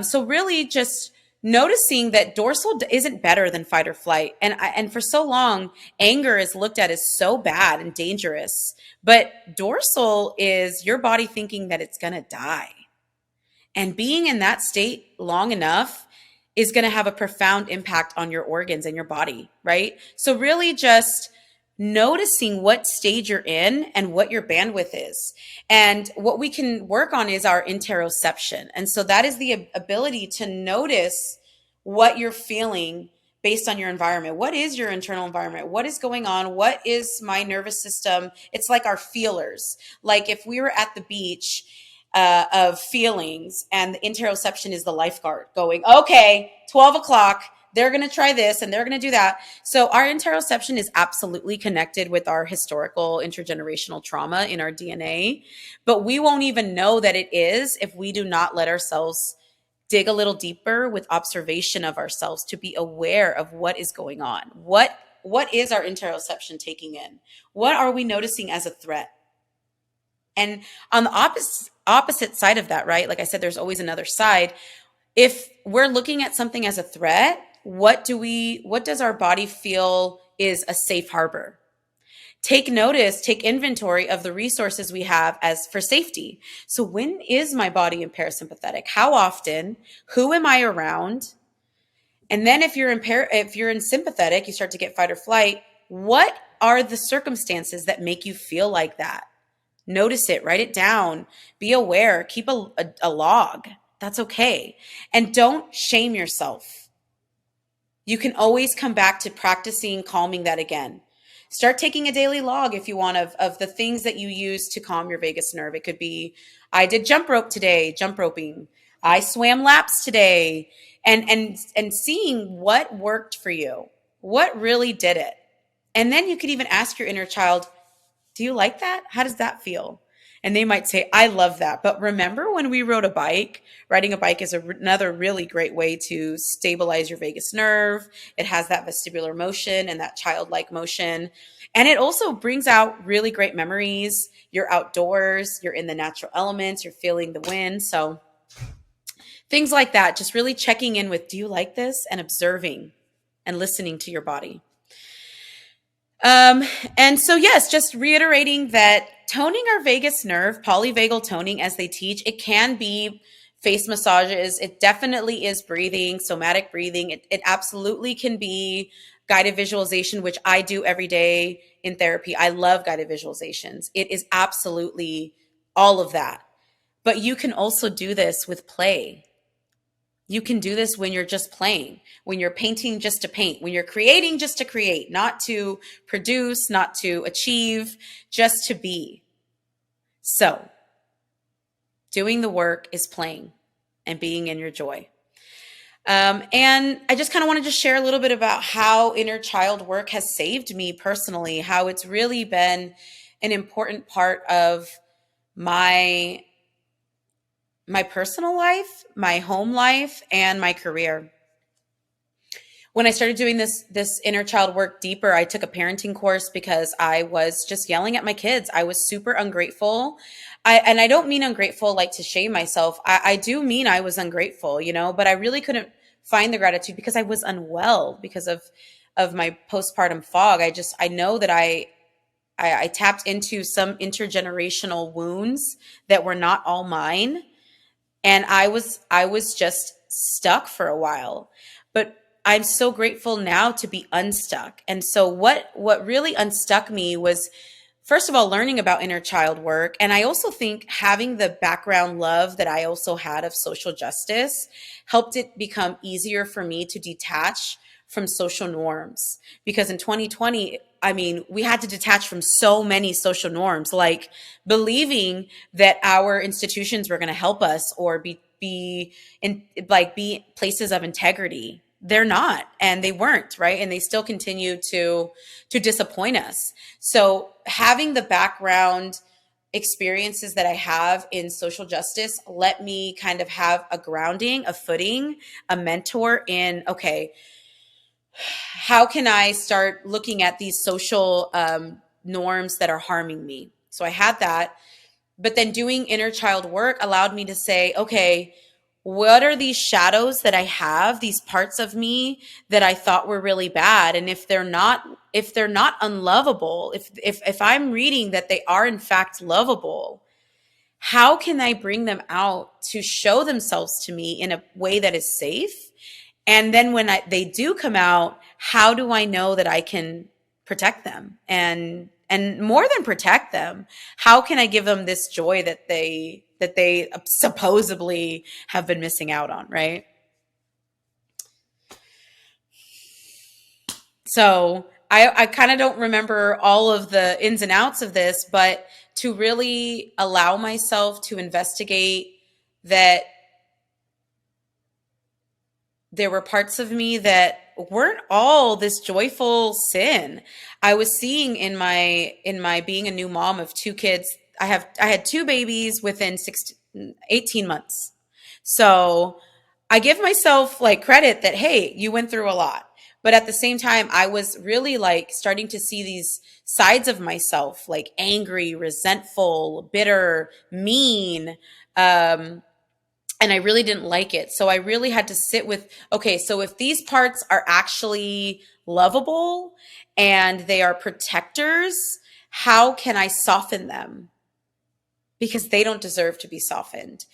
So really just noticing that dorsal isn't better than fight or flight. And for so long, anger is looked at as so bad and dangerous, but dorsal is your body thinking that it's going to die. And being in that state long enough is going to have a profound impact on your organs and your body, right? So really just noticing what stage you're in and what your bandwidth is. And what we can work on is our interoception. And so that is the ability to notice what you're feeling based on your environment. What is your internal environment? What is going on? What is my nervous system? It's like our feelers. Like if we were at the beach, of feelings, and the interoception is the lifeguard going, okay, 12 o'clock, they're going to try this and they're going to do that. So our interoception is absolutely connected with our historical intergenerational trauma in our DNA, but we won't even know that it is if we do not let ourselves dig a little deeper with observation of ourselves to be aware of what is going on. What is our interoception taking in? What are we noticing as a threat? And on the opposite side of that, right? Like I said, there's always another side. If we're looking at something as a threat, what does our body feel is a safe harbor? Take notice, take inventory of the resources we have as for safety. So when is my body in parasympathetic? How often? Who am I around? And then if you're in sympathetic, you start to get fight or flight. What are the circumstances that make you feel like that? Notice it, write it down, be aware, keep a log. That's okay. And don't shame yourself. You can always come back to practicing calming that again. Start taking a daily log if you want of the things that you use to calm your vagus nerve. It could be, I did jump roping. I swam laps today, and seeing what worked for you, what really did it. And then you could even ask your inner child, do you like that? How does that feel? And they might say, I love that. But remember when we rode a bike? Riding a bike is another really great way to stabilize your vagus nerve. It has that vestibular motion and that childlike motion. And it also brings out really great memories. You're outdoors, you're in the natural elements, you're feeling the wind. So things like that, just really checking in with, do you like this? And observing and listening to your body. And so, yes, just reiterating that toning our vagus nerve, polyvagal toning as they teach, it can be face massages. It definitely is breathing, somatic breathing. It absolutely can be guided visualization, which I do every day in therapy. I love guided visualizations. It is absolutely all of that. But you can also do this with play. You can do this when you're just playing, when you're painting just to paint, when you're creating just to create, not to produce, not to achieve, just to be. So doing the work is playing and being in your joy. And I just kind of wanted to share a little bit about how inner child work has saved me personally, how it's really been an important part of my personal life, my home life, and my career. When I started doing this inner child work deeper, I took a parenting course because I was just yelling at my kids. I was super ungrateful. And I don't mean ungrateful like to shame myself. I do mean I was ungrateful, but I really couldn't find the gratitude because I was unwell because of my postpartum fog. I know that I tapped into some intergenerational wounds that were not all mine. And I was just stuck for a while, but I'm so grateful now to be unstuck. And so what really unstuck me was first of all, learning about inner child work. And I also think having the background love that I also had of social justice helped it become easier for me to detach from social norms. Because in 2020, I mean, we had to detach from so many social norms, like believing that our institutions were going to help us or be places of integrity. They're not, and they weren't, right? And they still continue to disappoint us. So having the background experiences that I have in social justice let me kind of have a grounding, a footing, a mentor in, okay, how can I start looking at these social norms that are harming me? So I had that. But then doing inner child work allowed me to say, okay, what are these shadows that I have, these parts of me that I thought were really bad? And if they're not unlovable, if I'm reading that they are in fact lovable, how can I bring them out to show themselves to me in a way that is safe? And then when they do come out, how do I know that I can protect them? And more than protect them, how can I give them this joy that they supposedly have been missing out on, right? So I kind of don't remember all of the ins and outs of this, but to really allow myself to investigate that there were parts of me that weren't all this joyful sin. I was seeing in my being a new mom of two kids. I had two babies within 18 months. So I give myself like credit that, hey, you went through a lot. But at the same time, I was really like starting to see these sides of myself, like angry, resentful, bitter, mean. Um, and I really didn't like it. So I really had to sit with, okay, so if these parts are actually lovable and they are protectors, how can I soften them? Because they don't deserve to be softened.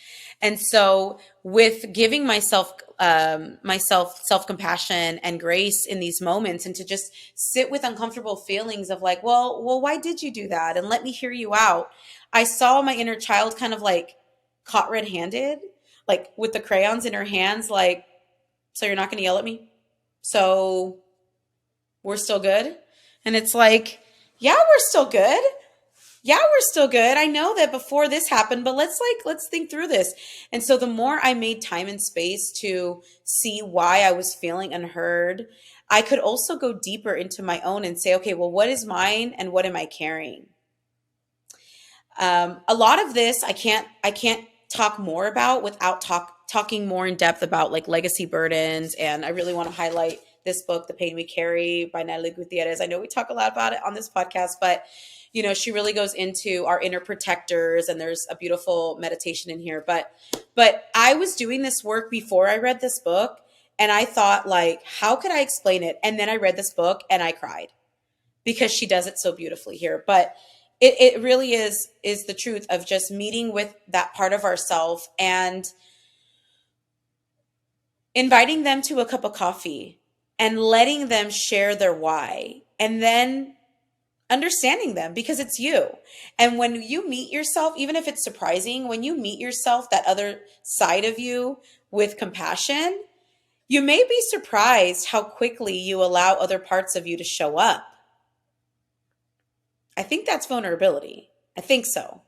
And so with giving myself self-compassion and grace in these moments, and to just sit with uncomfortable feelings of like, well, why did you do that? And let me hear you out. I saw my inner child kind of like caught red-handed, like with the crayons in her hands, like, so you're not going to yell at me? So we're still good? And it's like, yeah, we're still good. Yeah, we're still good. I know that before this happened, but let's think through this. And so the more I made time and space to see why I was feeling unheard, I could also go deeper into my own and say, okay, well, what is mine and what am I carrying? A lot of this I can't talk more about without talking more in depth about like legacy burdens. And I really want to highlight this book, The Pain We Carry by Natalie Gutierrez. I know we talk a lot about it on this podcast, but she really goes into our inner protectors, and there's a beautiful meditation in here. But I was doing this work before I read this book, and I thought, like, how could I explain it? And then I read this book and I cried because she does it so beautifully here. But it really is the truth of just meeting with that part of ourself and inviting them to a cup of coffee and letting them share their why, and then understanding them, because it's you. And when you meet yourself, even if it's surprising, when you meet yourself, that other side of you, with compassion, you may be surprised how quickly you allow other parts of you to show up. I think that's vulnerability. I think so.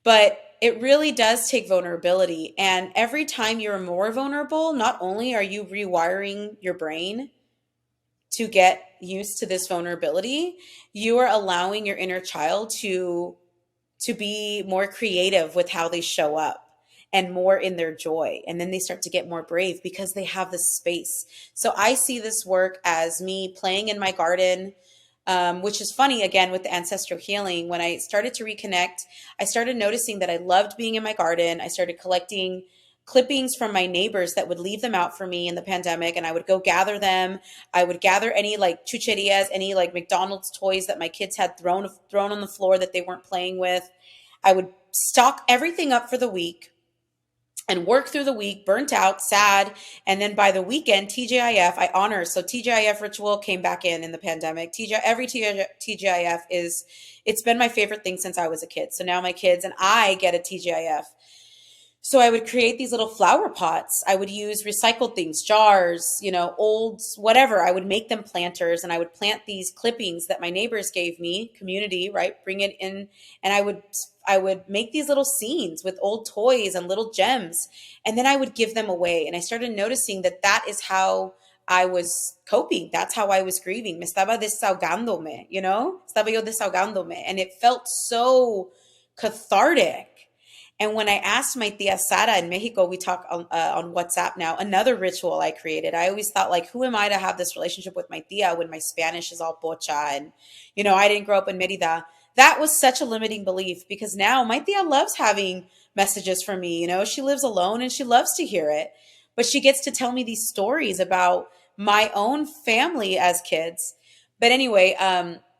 But it really does take vulnerability. And every time you're more vulnerable, not only are you rewiring your brain to get used to this vulnerability, you are allowing your inner child to be more creative with how they show up and more in their joy. And then they start to get more brave because they have this space. So I see this work as me playing in my garden, which is funny, again, with the ancestral healing. When I started to reconnect, I started noticing that I loved being in my garden. I started collecting clippings from my neighbors that would leave them out for me in the pandemic, and I would go gather them. I would gather any like chucherias, any like McDonald's toys that my kids had thrown on the floor that they weren't playing with. I would stock everything up for the week. and work through the week, burnt out, sad. And then by the weekend, TGIF, I honor. So TGIF ritual came back in the pandemic. Every TGIF is, it's been my favorite thing since I was a kid. So now my kids and I get a TGIF. So I would create these little flower pots. I would use recycled things, jars, old, whatever. I would make them planters, and I would plant these clippings that my neighbors gave me, community, right? Bring it in. And I would make these little scenes with old toys and little gems. And then I would give them away. And I started noticing that that is how I was coping. That's how I was grieving. Me estaba desahogándome, Estaba yo desahogándome. And it felt so cathartic. And when I asked my tia Sara in Mexico, we talk on WhatsApp now, another ritual I created. I always thought, like, who am I to have this relationship with my tia when my Spanish is all pocha and, I didn't grow up in Merida. That was such a limiting belief, because now my tia loves having messages from me. She lives alone and she loves to hear it. But she gets to tell me these stories about my own family as kids. But anyway,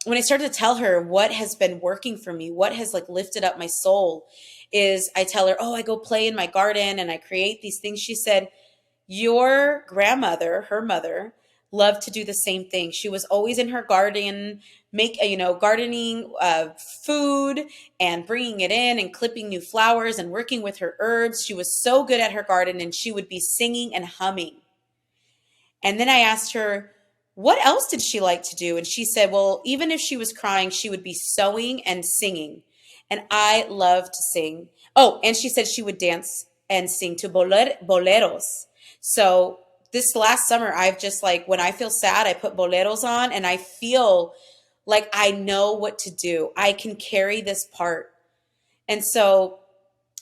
when I started to tell her what has been working for me, what has like lifted up my soul, is I tell her, oh, I go play in my garden and I create these things. She said, your grandmother, her mother, loved to do the same thing. She was always in her garden, gardening food and bringing it in and clipping new flowers and working with her herbs. She was so good at her garden, and she would be singing and humming. And then I asked her, what else did she like to do? And she said, well, even if she was crying, she would be sewing and singing. And I love to sing. Oh, and she said she would dance and sing to boleros. So this last summer, I've just like, when I feel sad, I put boleros on and I feel like I know what to do. I can carry this part. And so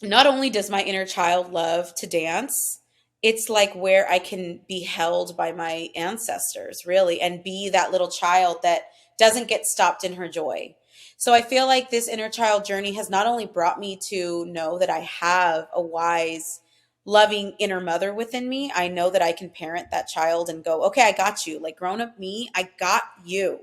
not only does my inner child love to dance, it's like where I can be held by my ancestors, really, and be that little child that doesn't get stopped in her joy. So I feel like this inner child journey has not only brought me to know that I have a wise, loving inner mother within me. I know that I can parent that child and go, okay, I got you. Like, grown up me, I got you.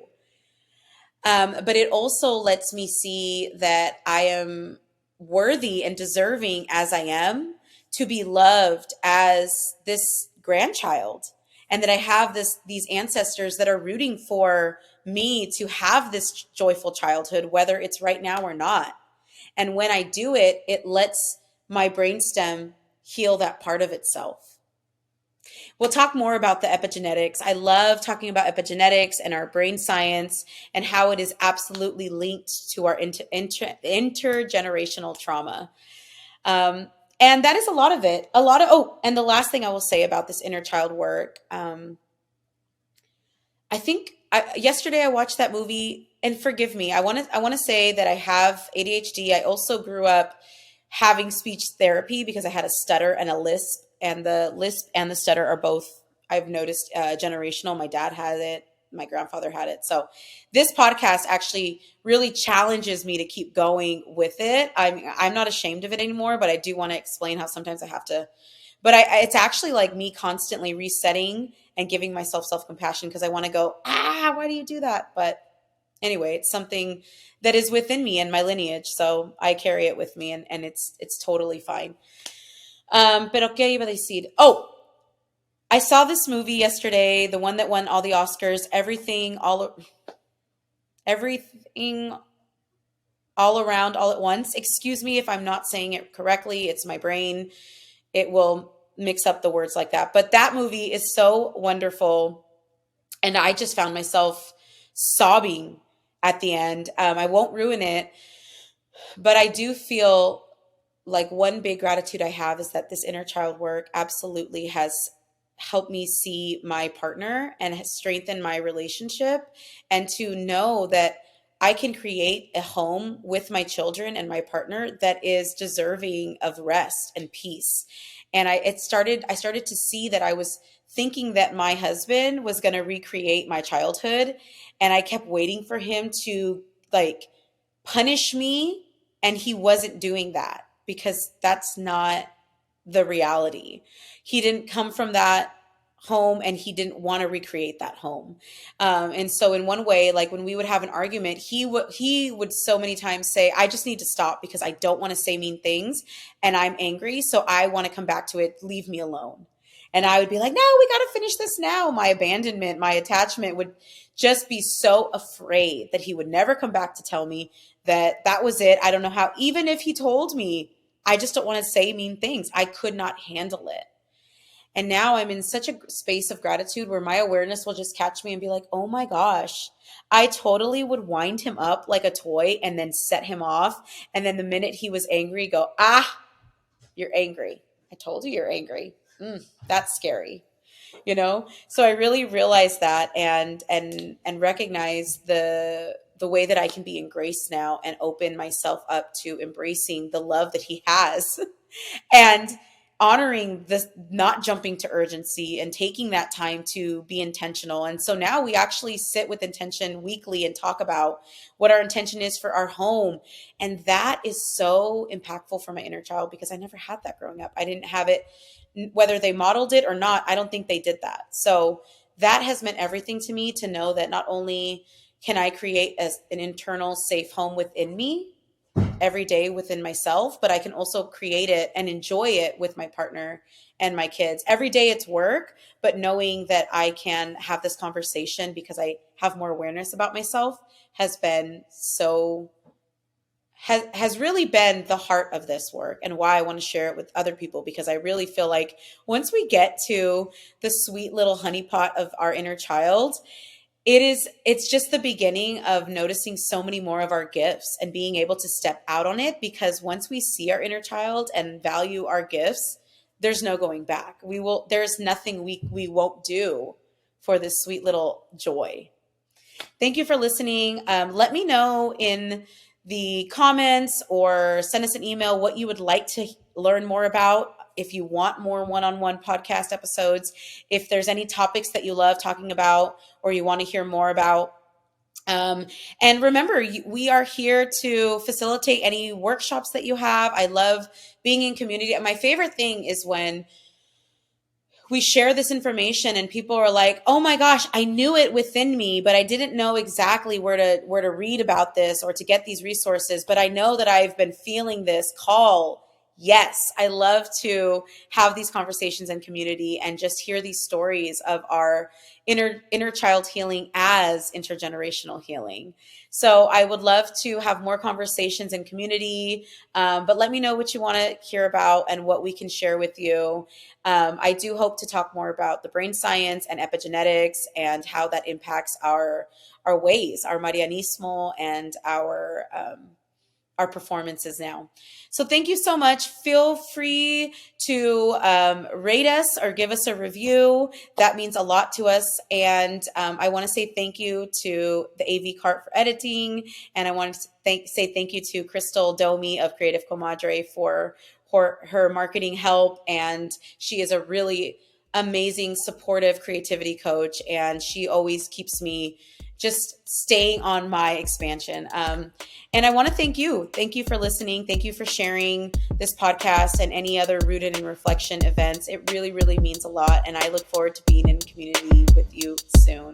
But it also lets me see that I am worthy and deserving as I am to be loved as this grandchild, and that I have these ancestors that are rooting for me to have this joyful childhood, whether it's right now or not. And when I do it, it lets my brainstem heal that part of itself. We'll talk more about the epigenetics. I love talking about epigenetics and our brain science and how it is absolutely linked to our intergenerational trauma. And that is a lot of it. And the last thing I will say about this inner child work, yesterday I watched that movie, and forgive me, I want to say that I have ADHD. I also grew up having speech therapy because I had a stutter and a lisp, and the lisp and the stutter are both, I've noticed, generational. My dad had it, my grandfather had it. So this podcast actually really challenges me to keep going with it. I'm not ashamed of it anymore, but I do want to explain how sometimes I have to. But it's actually like me constantly resetting and giving myself self-compassion, because I want to go, why do you do that? But anyway, it's something that is within me and my lineage. So I carry it with me, and it's totally fine. Pero qué iba a decir? Oh, I saw this movie yesterday, the one that won all the Oscars, everything all around, all at once. Excuse me if I'm not saying it correctly. It's my brain. It will mix up the words like that. But that movie is so wonderful. And I just found myself sobbing at the end. I won't ruin it, but I do feel like one big gratitude I have is that this inner child work absolutely has helped me see my partner and has strengthened my relationship, and to know that I can create a home with my children and my partner that is deserving of rest and peace. And I started to see that I was thinking that my husband was going to recreate my childhood, and I kept waiting for him to like punish me, and he wasn't doing that, because that's not the reality. He didn't come from that home and he didn't want to recreate that home. And so in one way, like when we would have an argument, he would so many times say, I just need to stop because I don't want to say mean things and I'm angry. So I want to come back to it. Leave me alone. And I would be like, no, we got to finish this now. My abandonment, my attachment would just be so afraid that he would never come back to tell me that that was it. I don't know how, even if he told me, I just don't want to say mean things. I could not handle it. And now I'm in such a space of gratitude where my awareness will just catch me and be like, oh my gosh, I totally would wind him up like a toy and then set him off. And then the minute he was angry, go, you're angry. I told you you're angry. That's scary. So I really realized that and recognize the way that I can be in grace now and open myself up to embracing the love that he has and honoring this, not jumping to urgency and taking that time to be intentional. And so now we actually sit with intention weekly and talk about what our intention is for our home. And that is so impactful for my inner child because I never had that growing up. I didn't have it, whether they modeled it or not. I don't think they did that. So that has meant everything to me to know that not only can I create an internal safe home within me every day within myself, but I can also create it and enjoy it with my partner and my kids. Every day it's work, but knowing that I can have this conversation because I have more awareness about myself has been has really been the heart of this work and why I want to share it with other people, because I really feel like once we get to the sweet little honeypot of our inner child, it's just the beginning of noticing so many more of our gifts and being able to step out on it, because once we see our inner child and value our gifts, there's no going back. There's nothing we won't do for this sweet little joy. Thank you for listening. Let me know in the comments or send us an email what you would like to learn more about. If you want more one-on-one podcast episodes, if there's any topics that you love talking about or you want to hear more about. And remember, we are here to facilitate any workshops that you have. I love being in community. And my favorite thing is when we share this information and people are like, oh my gosh, I knew it within me, but I didn't know exactly where to read about this or to get these resources. But I know that I've been feeling this call. Yes, I love to have these conversations in community and just hear these stories of our inner child healing as intergenerational healing. So I would love to have more conversations in community, but let me know what you want to hear about and what we can share with you. I do hope to talk more about the brain science and epigenetics and how that impacts our ways, our Marianismo, and our performances now. So thank you so much. Feel free to rate us or give us a review. That means a lot to us. And I want to say thank you to the AV Cart for editing. And I want to say thank you to Crystal Domi of Creative Comadre for her marketing help. And she is a really amazing, supportive creativity coach. And she always keeps me just staying on my expansion. And I want to thank you. Thank you for listening. Thank you for sharing this podcast and any other Rooted in Reflection events. It really, really means a lot. And I look forward to being in community with you soon.